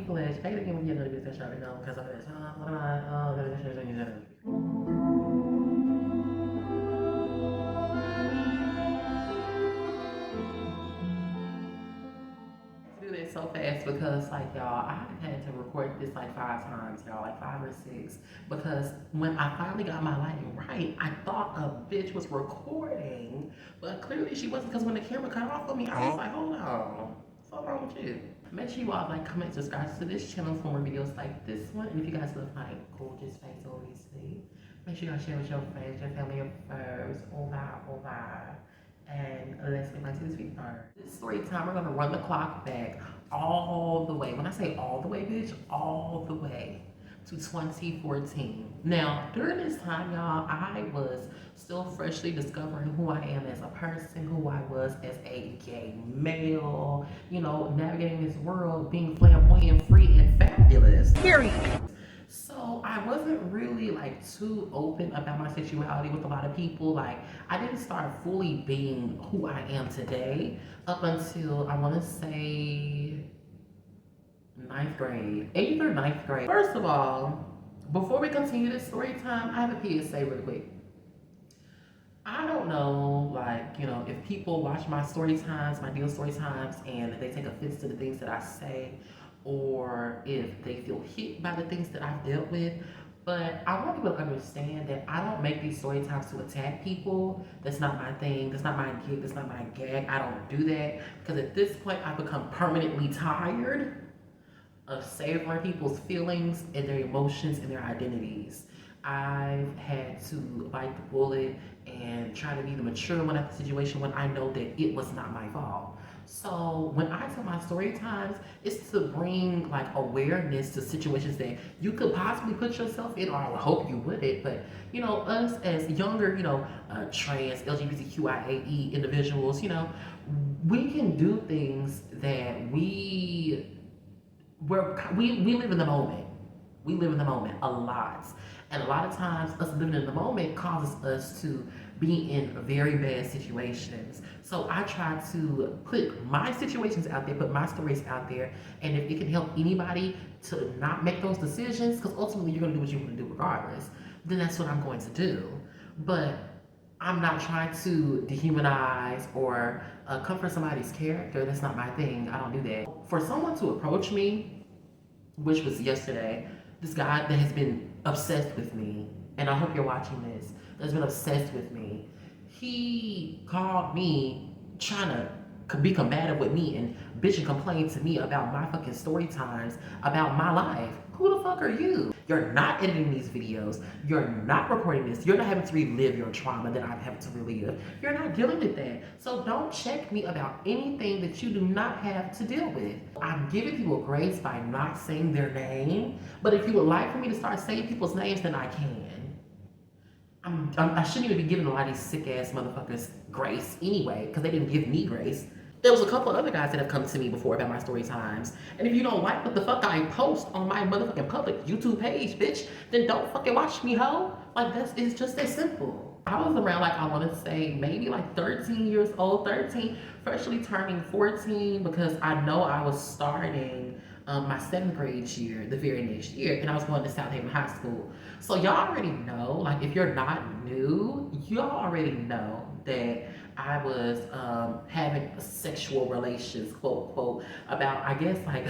Flesh. Hey, again with another video that you already know because of this. Do this so fast because like y'all, I had to record this like 5 times, y'all, like 5 or 6, because when I finally got my lighting right, I thought a bitch was recording, but clearly she wasn't, because when the camera cut off of me, I was like, hold on, what's wrong with you? Make sure you all like, comment, subscribe to this channel for more videos like this one, and if you guys love my gorgeous face, obviously, make sure y'all share with your friends, your family, your foes, all that. And let's get back to this video. This story time, we're gonna run the clock back all the way. When I say all the way, bitch, all the way to 2014. Now, during this time, y'all, I was still freshly discovering who I am as a person, who I was as a gay male, you know, navigating this world, being flamboyant, free, and fabulous. Period. So I wasn't really like too open about my sexuality with a lot of people. Like I didn't start fully being who I am today up until I want to say 9th grade, 8th or 9th grade. First of all, before we continue this story time, I have a PSA real quick. I don't know, like, you know, if people watch my story times, my deal story times, and they take offense to the things that I say, or if they feel hit by the things that I've dealt with. But I want people to understand that I don't make these story times to attack people. That's not my thing. That's not my gig. That's not my gag. I don't do that because at this point I've become permanently tired of savoring people's feelings and their emotions and their identities. I've had to bite the bullet and try to be the mature one at the situation when I know that it was not my fault. So when I tell my story times, it's to bring like awareness to situations that you could possibly put yourself in, or I would hope you wouldn't, but you know, us as younger, you know, trans, LGBTQIAE individuals, you know, we can do things that we live in the moment. We live in the moment a lot. And a lot of times us living in the moment causes us to be in very bad situations. So I try to put my situations out there, put my stories out there, and if it can help anybody to not make those decisions, because ultimately you're gonna do what you want to do regardless, then that's what I'm going to do. But I'm not trying to dehumanize or comfort somebody's character. That's not my thing. I don't do that. For someone to approach me, which was yesterday, this guy that has been obsessed with me, and I hope you're watching this, that's been obsessed with me, he called me trying to be combative with me and bitch and complain to me about my fucking story times, about my life. Who the fuck are you? You're not editing these videos. You're not recording this. You're not having to relive your trauma that I've had to relive. You're not dealing with that. So don't check me about anything that you do not have to deal with. I'm giving people grace by not saying their name, but if you would like for me to start saying people's names, then I can. I shouldn't even be giving a lot of these sick ass motherfuckers grace anyway, because they didn't give me grace. There was a couple of other guys that have come to me before about my story times. And if you don't like what the fuck I post on my motherfucking public YouTube page, bitch, then don't fucking watch me, ho. Like, it's just that simple. I was around, like, I want to say maybe like 13 years old, 13, freshly turning 14, because I know I was starting my 7th grade year, the very next year, and I was going to South Haven High School. So y'all already know, like, if you're not new, y'all already know that I was having sexual relations, quote, quote, about, I guess, like,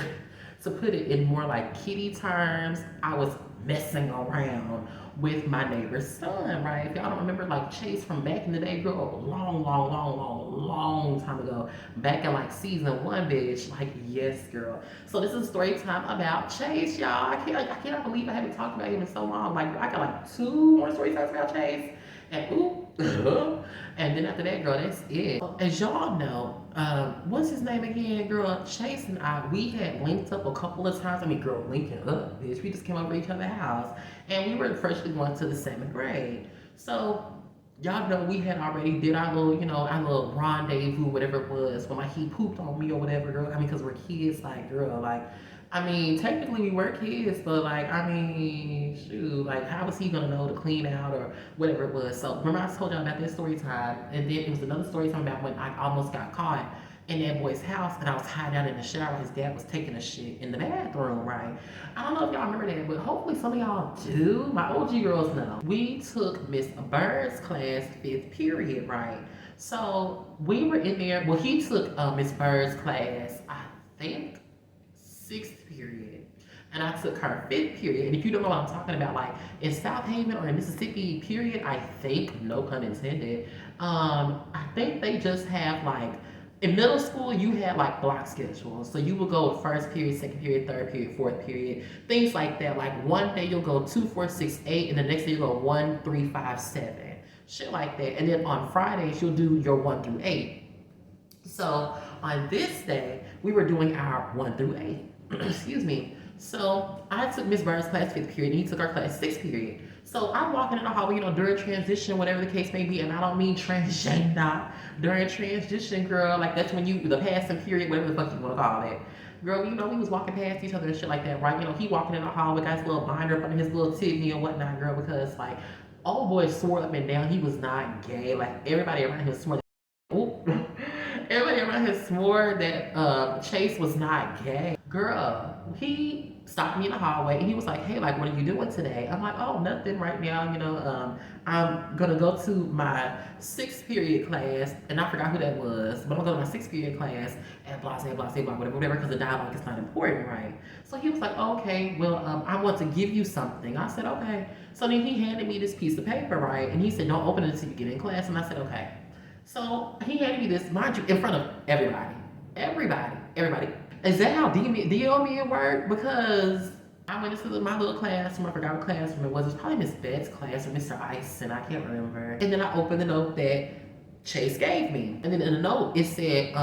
to put it in more like kitty terms, I was messing around with my neighbor's son, right? If y'all don't remember, like, Chase from back in the day, girl, long time ago, back in like season 1, bitch, like, yes, girl. So this is story time about Chase, y'all. I cannot believe I haven't talked about him in so long. Like, I got like 2 more story times about Chase, and ooh, and then after that, girl, that's it. As y'all know, what's his name again, girl? Chase and I, we had linked up a couple of times. I mean, girl, linking up, bitch. We just came over to each other's house, and we were freshly going to the 7th grade. So y'all know we had already did our little, you know, our little rendezvous, whatever it was, when like he pooped on me or whatever, girl. I mean, because we're kids, like, girl, like, I mean, technically we were kids, but like, I mean, shoot, like, how was he gonna know to clean out or whatever it was? So remember I told y'all about this story time, and then it was another story time about when I almost got caught in that boy's house, and I was hiding out in the shower. His dad was taking a shit in the bathroom, right? I don't know if y'all remember that, but hopefully some of y'all do. My OG girls know. We took Miss Bird's class, 5th period, right? So we were in there. Well, he took Miss Bird's class, I think 6th period. And I took her 5th period. And if you don't know what I'm talking about, like in South Haven or in Mississippi, period, I think, no pun intended, I think they just have like, in middle school, you had like block schedules. So you would go first period, second period, third period, fourth period, things like that. Like one day you'll go 2, 4, 6, 8, and the next day you'll go 1, 3, 5, 7. Shit like that. And then on Fridays, you'll do your 1 through 8. So on this day, we were doing our 1 through 8. Excuse me. So I took Miss Burns' class 5th period, and he took our class 6th period. So I'm walking in the hallway, during transition, whatever the case may be, and I don't mean transgender. During transition, girl, like that's when the passing period, whatever the fuck you want to call it. Girl, we was walking past each other and shit like that, right? He walking in the hallway, got his little binder up under his little titty and whatnot, girl, because like, old boy swore up and down he was not gay. Like everybody around him swore everybody around him swore that Chase was not gay. Girl, he stopped me in the hallway and he was like, hey, like, what are you doing today? I'm like, oh, nothing right now. I'm gonna go to my 6th period class, and I forgot who that was, but I'm gonna go to my 6th period class at blah, whatever, because the dialogue is not important, right? So he was like, okay, well, I want to give you something. I said, okay. So then he handed me this piece of paper, right? And he said, don't open it until you get in class. And I said, okay. So he handed me this, mind you, in front of everybody. Everybody. Is that how DOMing work? Because I went into my little classroom. I forgot what classroom it was. It was probably Miss Bet's class or Mr. Ison. I can't remember. And then I opened the note that Chase gave me. And then in the note, it said,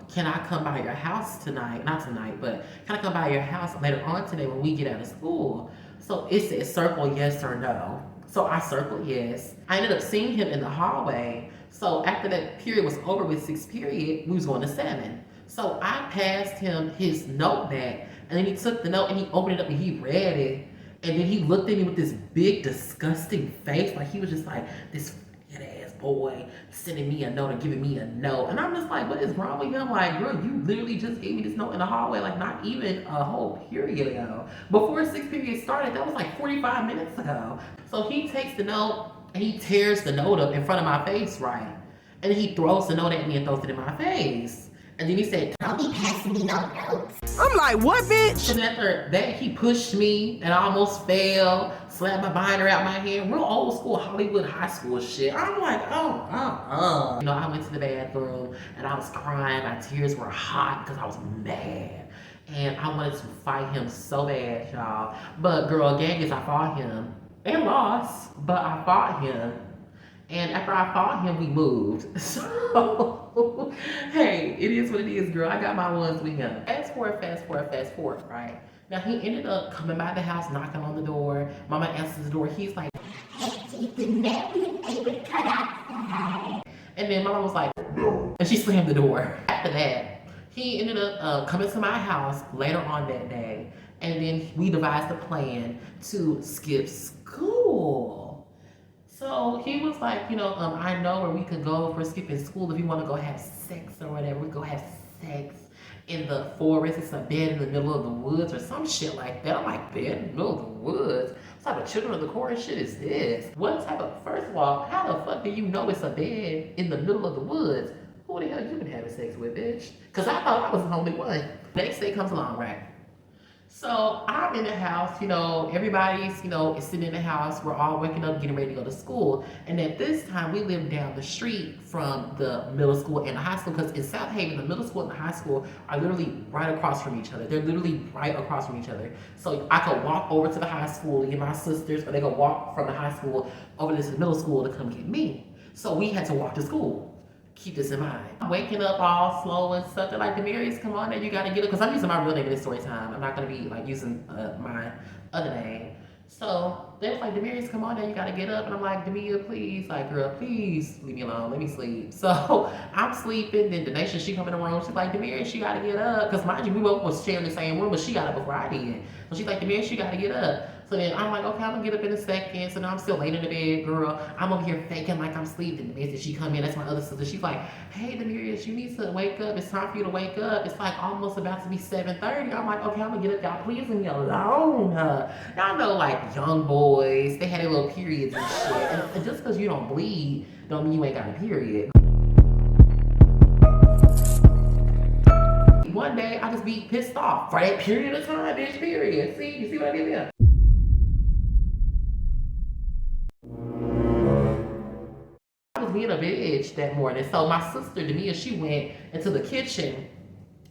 can I come by your house tonight? Not tonight, but can I come by your house later on today when we get out of school? So it said circle yes or no. So I circled yes. I ended up seeing him in the hallway. So after that period was over with 6th period, we was going to 7. So I passed him his note back, and then he took the note and he opened it up and he read it. And then he looked at me with this big, disgusting face. Like he was just like, this fat ass boy sending me a note and giving me a note. And I'm just like, what is wrong with him? Like, girl, you literally just gave me this note in the hallway, like not even a whole period ago. Before 6th period started, that was like 45 minutes ago. So he takes the note and he tears the note up in front of my face, right? And then he throws the note at me and throws it in my face. And then he said, don't be passing me no notes. I'm like, what, bitch? And after that, he pushed me and I almost fell, slapped my binder out my hand. Real old school Hollywood high school shit. I'm like, I went to the bathroom and I was crying. My tears were hot because I was mad. And I wanted to fight him so bad, y'all. But girl, gang is I fought him and lost, but I fought him. And after I fought him, we moved. So, hey, it is what it is, girl. I got my ones with him. Fast forward, right? Now, he ended up coming by the house, knocking on the door. Mama answers the door. He's like, and then Mama was like, no. And she slammed the door. After that, he ended up coming to my house later on that day. And then we devised a plan to skip school. So he was like, I know where we could go for skipping school if you want to go have sex or whatever. We go have sex in the forest. It's a bed in the middle of the woods or some shit like that. I'm like, bed in the middle of the woods? What type of Children of the Corn shit is this? First of all, how the fuck do you know it's a bed in the middle of the woods? Who the hell you been having sex with, bitch? Because I thought I was the only one. Next day comes along, right? So I'm in the house, everybody's, is sitting in the house. We're all waking up, getting ready to go to school. And at this time, we live down the street from the middle school and the high school, because in South Haven, the middle school and the high school are literally right across from each other. They're literally right across from each other. So I could walk over to the high school to get my sisters, or they could walk from the high school over to the middle school to come get me. So we had to walk to school. Keep this in mind. I'm waking up all slow and stuff. They're like, Demarius, come on, now you gotta get up. Because I'm using my real name in this story time. I'm not gonna be like using my other name. So they was like, Demarius, come on, now you gotta get up. And I'm like, Demia, please, like, girl, please leave me alone. Let me sleep. So I'm sleeping. Then Denisha, she come in the room. She's like, Demarius, you gotta get up. Because mind you, we both was sharing the same room, but she got up before I did. So she's like, Demarius, you gotta get up. So then I'm like, okay, I'm gonna get up in a second. So now I'm still laying in the bed, girl. I'm over here faking like I'm sleeping. The minute she come in, that's my other sister. She's like, hey, Demarius, you need to wake up. It's time for you to wake up. It's like almost about to be 7:30. I'm like, okay, I'm gonna get up. Y'all please leave me alone. Y'all know, like, young boys, they had their little periods and shit. And just because you don't bleed, don't mean you ain't got a period. One day, I just be pissed off for that period of time, bitch, period. See, you see what I did there? I was being a bitch that morning. So my sister, Demia, she went into the kitchen.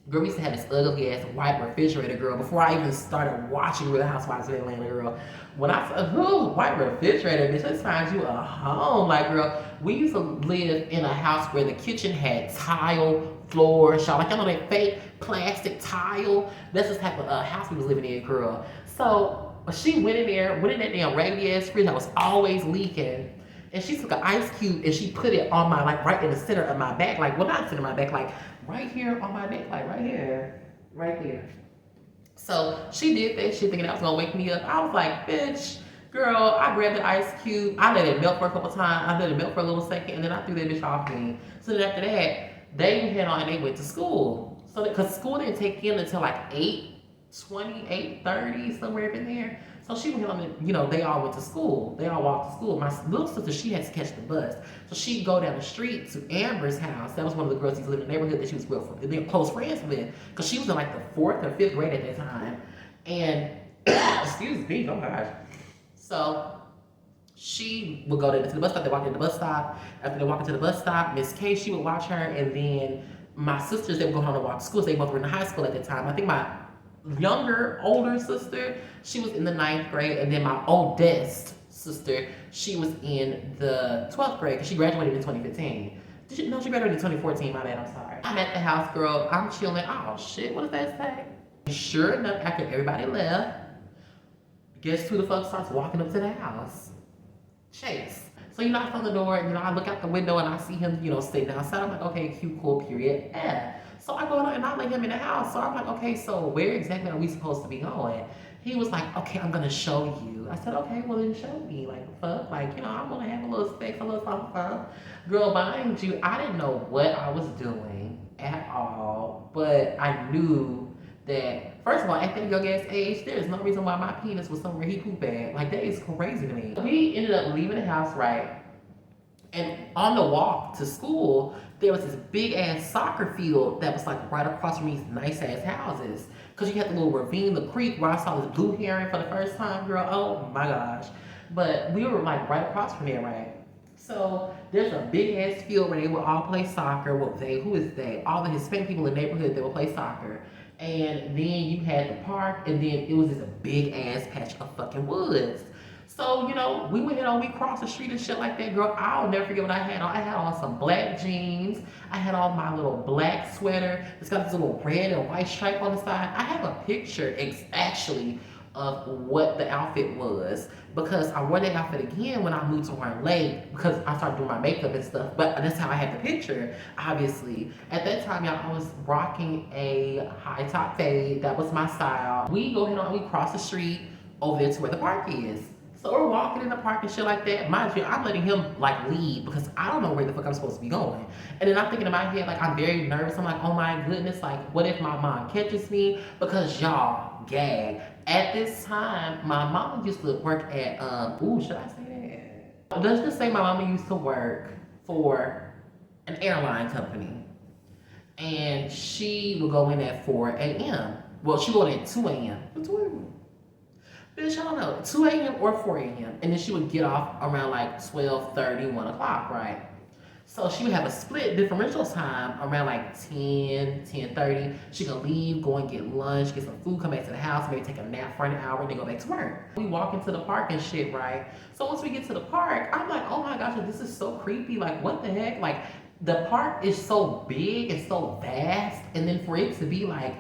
Girl, we used to have this ugly ass white refrigerator, girl. Before I even started watching Real Housewives of Atlanta, girl. When I said, white refrigerator, bitch, let's find you a home. Like, girl, we used to live in a house where the kitchen had tile floors, y'all. Like, I know that fake plastic tile. That's the type of house we was living in, girl. So she went in there, went in that damn raggedy ass fridge that was always leaking. And she took an ice cube and she put it on my, like, right in the center of my back. Like, well, not center of my back, like, right here on my neck, like, right here, right there. So she did that shit thinking that was gonna wake me up. I was like, bitch, girl, I grabbed the ice cube. I let it melt for a couple times. I let it melt for a little second, and then I threw that bitch off me. So then after that, they head on and they went to school. So, because school didn't take in until like 8:20, 8:30, somewhere in there. So she went on and, you know, they all went to school. They all walked to school. My little sister, she had to catch the bus. So she'd go down the street to Amber's house. That was one of the girls who lived in the neighborhood that she was close friends with. Because she was in like the 4th or 5th grade at that time. And, excuse me, oh gosh. So she would go to the bus stop. They walked in the bus stop. After they walked into the bus stop, Miss K, she would watch her. And then my sisters, they would go home and walk to school. So they both were in high school at the time. I think my older sister, she was in the 9th grade, and then my oldest sister, she was in the 12th grade, because she graduated in 2015. No, she graduated in 2014, my bad, I'm sorry. I'm at the house, girl, I'm chilling. Oh shit, what does that say? Sure enough, after everybody left, guess who the fuck starts walking up to the house? Chase. So he knocks on the door, and I look out the window and I see him, sitting outside. I'm like, okay, cute, cool, period. So I go and I let him in the house. So I'm like, okay, so where exactly are we supposed to be going? He was like, okay, I'm gonna show you. I said, okay, well then show me. Like, fuck, like, I'm gonna have a little sex, a little something. Girl, mind you, I didn't know what I was doing at all, but I knew that, first of all, at that young ass age, there's no reason why my penis was somewhere he pooped at. Like, that is crazy to me. We ended up leaving the house, right? And on the walk to school, there was this big ass soccer field that was like right across from these nice ass houses. Cause you had the little ravine, the creek where I saw this blue heron for the first time, girl. Oh my gosh. But we were like right across from there, right? So there's a big ass field where they would all play soccer. Well, who is they? All the Hispanic people in the neighborhood, they would play soccer. And then you had the park, and then it was this big ass patch of fucking woods. So, we went on, we crossed the street and shit like that, girl. I'll never forget what I had on. I had on some black jeans. I had on my little black sweater. It's got this little red and white stripe on the side. I have a picture, actually, of what the outfit was, because I wore that outfit again when I moved somewhere late, because I started doing my makeup and stuff. But that's how I had the picture, obviously. At that time, y'all, I was rocking a high top fade. That was my style. We go ahead and we cross the street over there to where the park is. So we're walking in the park and shit like that. Mind you, I'm letting him like lead because I don't know where the fuck I'm supposed to be going. And then I'm thinking in my head, like, I'm very nervous. I'm like, oh my goodness, like, what if my mom catches me? Because y'all, gag. At this time, my mama used to work at, should I say that? Let's just say my mama used to work for an airline company. And she would go in at 4 a.m. Well, she would go in at 2 a.m. Bitch, I don't know, 2 a.m. or 4 a.m. And then she would get off around like 12:30, 1 o'clock, right? So she would have a split differential time around like 10, 10:30. She could leave, go and get lunch, get some food, come back to the house, maybe take a nap for an hour, and then go back to work. We walk into the park and shit, right? So once we get to the park, I'm like, oh my gosh, this is so creepy. Like, what the heck? Like, the park is so big and so vast, and then for it to be like,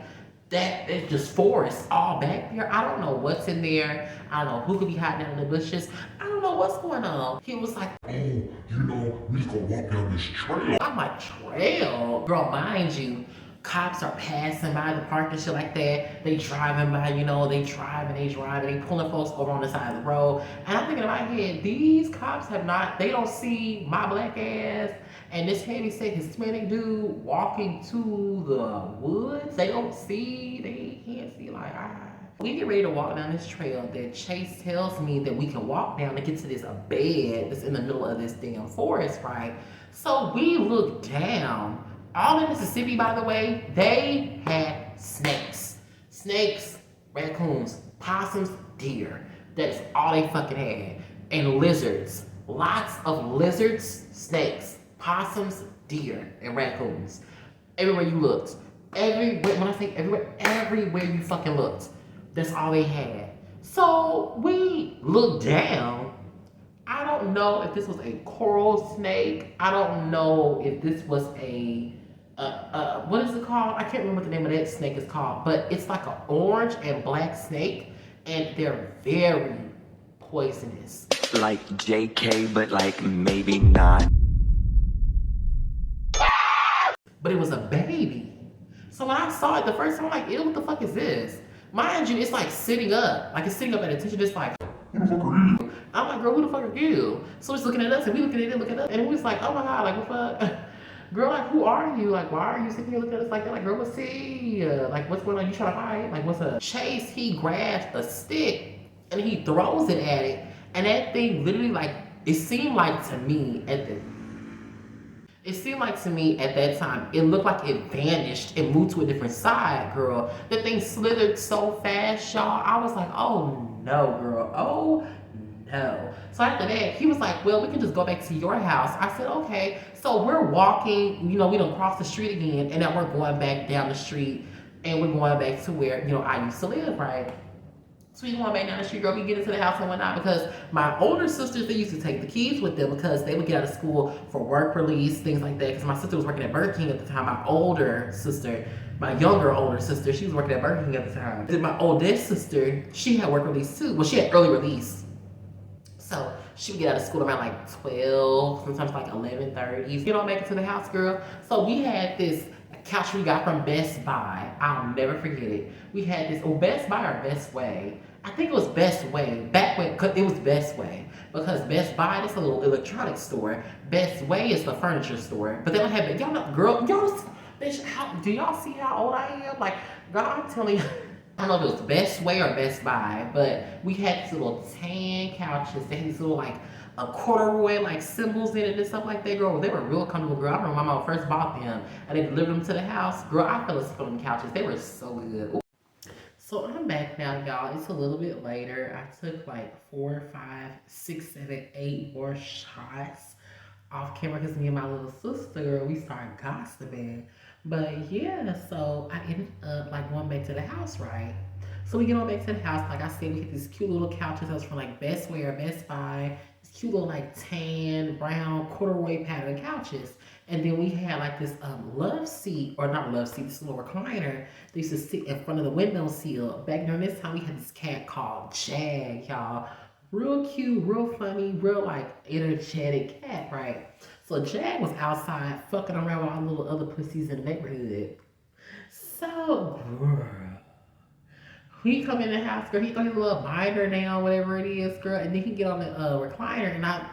that it's just forest all back there. I don't know what's in there. I don't know who could be hiding out in the bushes. I don't know what's going on. He was like, we just gonna walk down this trail. I'm like, trail? Girl, mind you, cops are passing by the park and shit like that. They driving by, they drive and they drive and they pulling folks over on the side of the road. And I'm thinking in my head, these cops they don't see my black ass and this heavy set Hispanic dude walking to the woods. They can't see like we get ready to walk down this trail that Chase tells me that we can walk down to get to this bed that's in the middle of this damn forest, right? So we look down. All in Mississippi, by the way, they had snakes. Snakes, raccoons, possums, deer. That's all they fucking had. And lizards. Lots of lizards, snakes, possums, deer, and raccoons. Everywhere you looked. When I say everywhere you fucking looked. That's all they had. So we looked down. I don't know if this was a coral snake. I don't know if this was what is it called? I can't remember what the name of that snake is called, but it's like an orange and black snake, and they're very poisonous. Like JK, but like maybe not. But it was a baby. So when I saw it the first time, I'm like, ew, what the fuck is this? Mind you, it's like sitting up. Like it's sitting up at attention, just like, who the fuck are you? I'm like, girl, who the fuck are you? So it's looking at us, and we looking at it, looking at us, and we was like, oh my god, like, what the fuck? Girl, like, who are you? Like, why are you sitting here looking at us like that? Like, girl, what's he? Like, what's going on? You trying to fight? Like, what's up? Chase, he grabs a stick, and he throws it at it, and that thing literally, like, it seemed like to me at that time, it looked like it vanished and moved to a different side, girl. The thing slithered so fast, y'all. I was like, oh no, girl. Oh no. So after that, he was like, well, we can just go back to your house. I said, okay. So we're walking, we don't cross the street again, and now we're going back down the street, and we're going back to where, I used to live, right? So we going back down the street, girl, we get into the house and whatnot, because my older sisters, they used to take the keys with them because they would get out of school for work release, things like that, because my sister was working at Burger King at the time. My younger older sister, she was working at Burger King at the time. Then my oldest sister, she had work release too. Well, she had early release. So she would get out of school around like 12, sometimes like 11:30. You don't make it to the house, girl. So we had this couch we got from Best Buy. I'll never forget it. We had this, Best Buy or Best Way? I think it was Best Way. Back when, cause it was Best Way. Because Best Buy, it's a little electronics store. Best Way is the furniture store. But they don't have it. Y'all know, girl, bitch, do y'all see how old I am? Like, girl, I'm telling you. I don't know if it was Best Way or Best Buy, but we had these little tan couches. They had these little like a corduroy like symbols in it and stuff like that, girl. They were real comfortable, girl. I remember my mom first bought them and they delivered them to the house. Girl, I fell asleep on them couches. They were so good. Ooh. So I'm back now, y'all. It's a little bit later. I took like 4, 5, 6, 7, 8 more shots off camera because me and my little sister, girl, we started gossiping. But yeah, so I ended up like going back to the house, right? So we get on back to the house. Like I said, we had these cute little couches that was from like Best Way or Best Buy. These cute little like tan, brown, corduroy pattern couches. And then we had like this love seat, or not love seat, this little recliner. They used to sit in front of the window sill. Back during this time, we had this cat called Jag, y'all. Real cute, real funny, real like energetic cat, right? So Jag was outside fucking around with all the little other pussies in the neighborhood. So, girl, he come in the house, girl, he throw his little binder down, whatever it is, girl, and then he get on the recliner and I,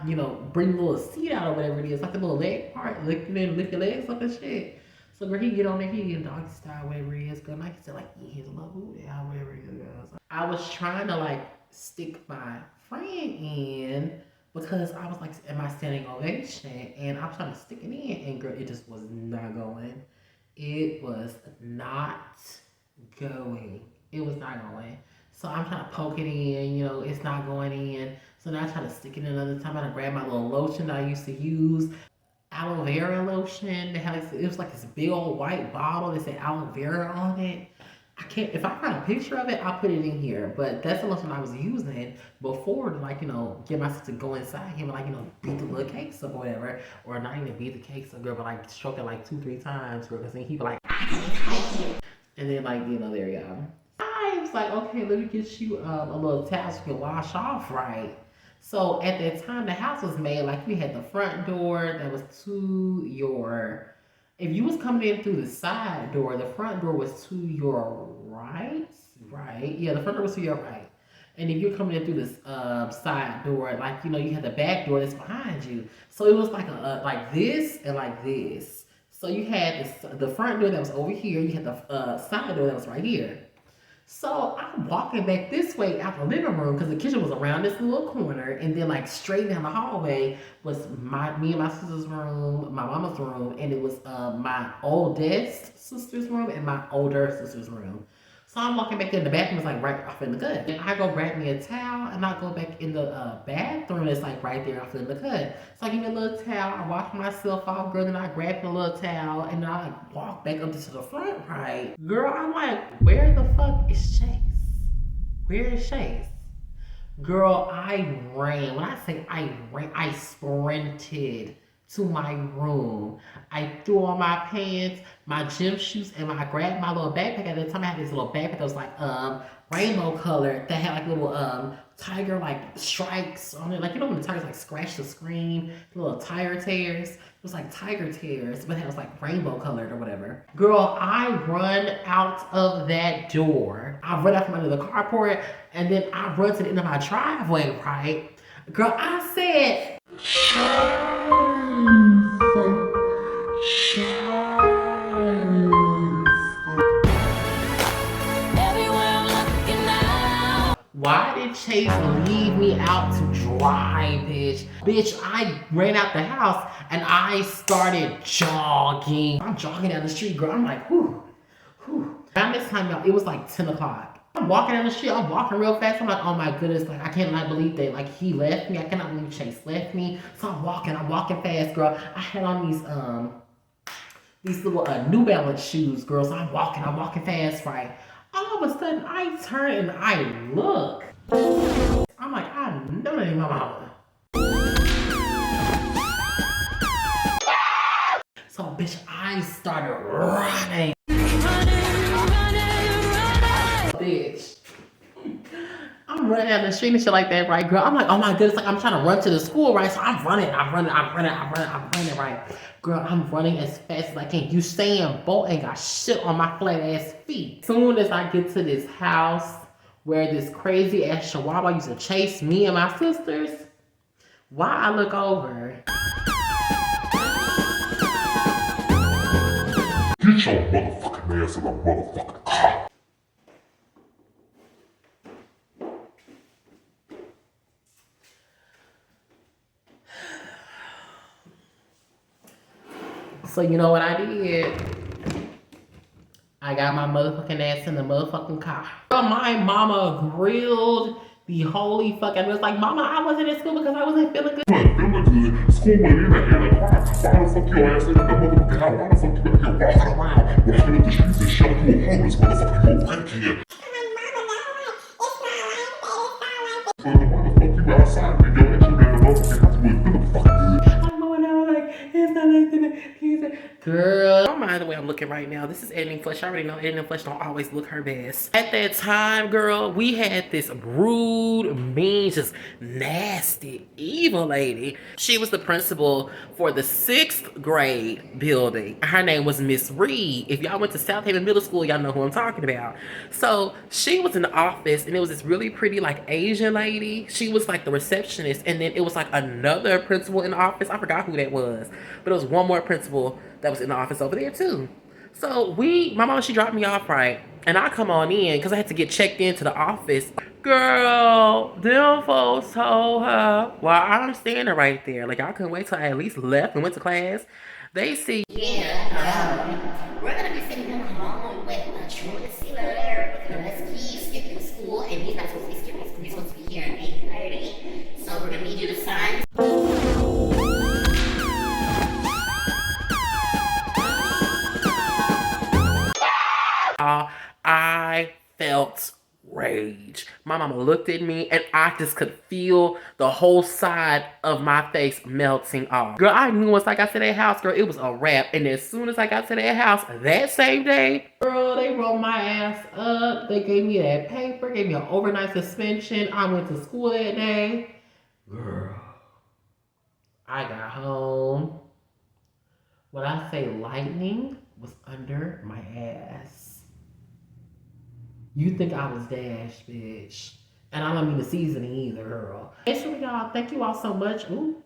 bring the little seat out or whatever it is, like the little leg part, lift your legs up and shit. So, girl, he get on there, he get doggy style, whatever it is, girl, and I can say, like, eat his little booty out, whatever it is, girl. So I was trying to, like, stick my friend in, because I was like, in my standing ovation, and I was trying to stick it in, and girl, it just was not going. It was not going. It was not going. So I'm trying to poke it in, it's not going in. So now I'm trying to stick it in another time. I grab my little lotion that I used to use, aloe vera lotion. It was like this big old white bottle that said aloe vera on it. If I find a picture of it, I'll put it in here. But that's the lotion I was using before to, like, get myself to go inside him and, like, beat the little cakes up or whatever. Or not even beat the cakes up, girl, but, like, stroke it, like, 2, 3 times, girl. Because then he'd be like, and then, like, there you go. I was like, okay, let me get you a little towel so you can wash off, right? So at that time, the house was made, like, you had the front door that was to your If you was coming in through the side door, the front door was to your right. Right? Yeah, the front door was to your right. And if you're coming in through this side door, like you had the back door that's behind you. So it was like like this and like this. So you had the front door that was over here. You had the side door that was right here. So I'm walking back this way out the living room because the kitchen was around this little corner, and then like straight down the hallway was me and my sister's room, my mama's room, and it was my oldest sister's room and my older sister's room. So I'm walking back in the bathroom, it's like right off in the cut. And I go grab me a towel and I go back in the bathroom, it's like right there off in the cut. So I give me a little towel, I wash myself off, girl, then I grab the little towel and then I walk back up to the front, right? Girl, I'm like, where the fuck is Chase? Where is Chase? Girl, I ran. When I say I ran, I sprinted to my room. I threw on my pants, my gym shoes, and I grabbed my little backpack. At the time, I had this little backpack that was like rainbow color that had like little tiger like stripes on it. Like when the tigers like scratch the screen, little tire tears. It was like tiger tears, but it was like rainbow colored or whatever. Girl, I run out of that door. I run out from under the carport, and then I run to the end of my driveway, right? Girl, I said, why did Chase leave me out to dry, bitch? Bitch, I ran out the house and I started jogging. I'm jogging down the street, girl. I'm like, whew, whew. Around this time, y'all, it was like 10 o'clock. I'm walking down the street, I'm walking real fast. I'm like, oh my goodness, like I cannot believe that like he left me. I cannot believe Chase left me. So I'm walking fast, girl. I had on these little New Balance shoes, girl. So I'm walking fast, right? All of a sudden, I turn and I look. I'm like, I know that ain't my mama. So, bitch, I started running. Bitch. I'm running down the street and shit like that, right, girl? I'm like, oh my goodness, like I'm trying to run to the school, right? So I'm running, right? Girl, I'm running as fast as I can. Usain Bolt ain't got shit on my flat ass feet. Soon as I get to this house where this crazy ass chihuahua used to chase me and my sisters, why I look over. Get your motherfucking ass in the motherfucking car. So you know what I did? I got my motherfucking ass in the motherfucking car. My mama grilled the holy fuck. I was like, mama, I wasn't in school because I wasn't feeling good. Feeling good. School went in there and like, why the fuck your ass in the motherfucking house? Why the fuck you out here walking around, walking up the streets and shouting to a homeless motherfucker, you a white kid? So why the fuck you outside and your ass in the motherfucking house with feeling fucking good? I'm going out like, it's not like that. Girl, don't mind the way I'm looking right now. This is editing flesh. I already know editing flesh don't always look her best. At that time, girl, we had this rude, mean, just nasty, evil lady. She was the principal for the 6th grade building. Her name was Miss Reed. If y'all went to South Haven Middle School, y'all know who I'm talking about. So she was in the office, and it was this really pretty, like, Asian lady. She was like the receptionist, and then it was like another principal in the office. I forgot who that was, but it was one more principal that was in the office over there too. So my mama, she dropped me off, right? And I come on in because I had to get checked into the office. Girl, them folks told her while I'm standing right there, like I couldn't wait till I at least left and went to class. They see, yeah, we're gonna be sitting in the hall with a truancy letter because he's skipping school and he's not supposed to be skipping school. He's supposed to be here at 8:30. So we're gonna need you to sign. I felt rage. My mama looked at me and I just could feel the whole side of my face melting off. Girl, I knew once I got to that house, girl, it was a wrap. And as soon as I got to that house that same day, girl, they rolled my ass up. They gave me that paper, gave me an overnight suspension. I went to school that day. Girl, I got home. When I say lightning was under my ass. You think I was Dash, bitch. And I don't mean the seasoning either, girl. Basically, y'all, thank you all so much. Ooh.